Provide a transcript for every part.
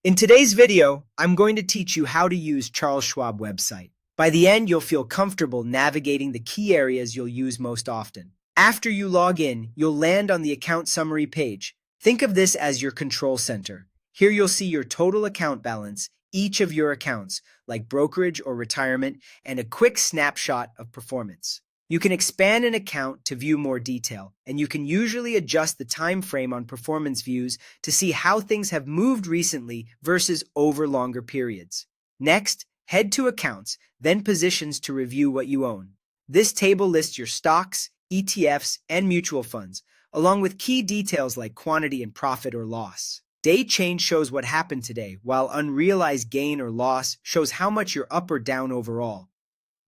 In today's video, I'm going to teach you how to use Charles Schwab website. By the end, you'll feel comfortable navigating the key areas you'll use most often. After you log in, you'll land on the account summary page. Think of this as your control center. Here you'll see your total account balance, each of your accounts, like brokerage or retirement, and a quick snapshot of performance. You can expand an account to view more detail, and you can usually adjust the time frame on performance views to see how things have moved recently versus over longer periods. Next, head to Accounts, then Positions to review what you own. This table lists your stocks, ETFs, and mutual funds, along with key details like quantity and profit or loss. Day change shows what happened today, while unrealized gain or loss shows how much you're up or down overall.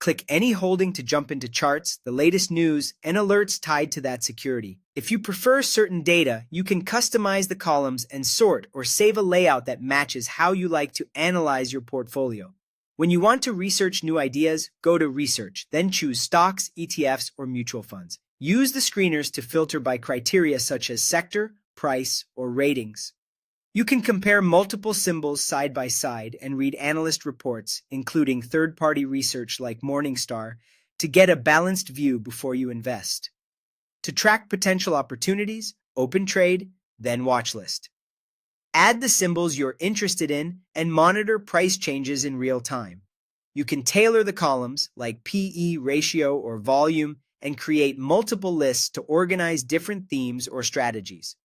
Click any holding to jump into charts, the latest news, and alerts tied to that security. If you prefer certain data, you can customize the columns and sort or save a layout that matches how you like to analyze your portfolio. When you want to research new ideas, go to Research, then choose Stocks, ETFs, or Mutual Funds. Use the screeners to filter by criteria such as sector, price, or ratings. You can compare multiple symbols side by side and read analyst reports, including third-party research like Morningstar, to get a balanced view before you invest. To track potential opportunities, open trade, then watchlist. Add the symbols you're interested in and monitor price changes in real time. You can tailor the columns, like PE ratio or volume, and create multiple lists to organize different themes or strategies.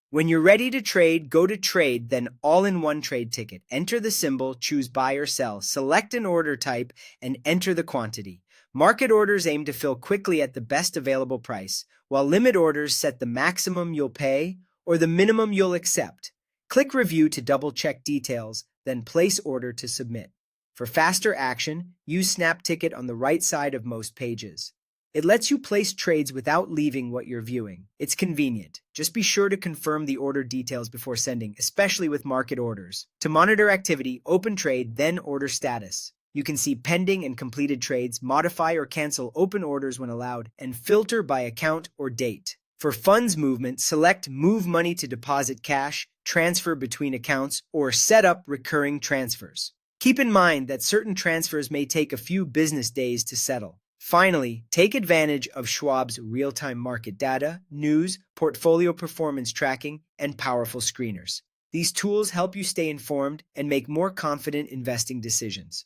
When you're ready to trade, go to Trade, then All-in-One Trade Ticket. Enter the symbol, choose Buy or Sell, select an order type, and enter the quantity. Market orders aim to fill quickly at the best available price, while limit orders set the maximum you'll pay or the minimum you'll accept. Click Review to double-check details, then place order to submit. For faster action, use Snap Ticket on the right side of most pages. It lets you place trades without leaving what you're viewing. It's convenient. Just be sure to confirm the order details before sending, especially with market orders. To monitor activity, open trade, then order status. You can see pending and completed trades, modify or cancel open orders when allowed, and filter by account or date. For funds movement, select Move Money to deposit cash, transfer between accounts, or set up recurring transfers. Keep in mind that certain transfers may take a few business days to settle. Finally, take advantage of Schwab's real-time market data, news, portfolio performance tracking, and powerful screeners. These tools help you stay informed and make more confident investing decisions.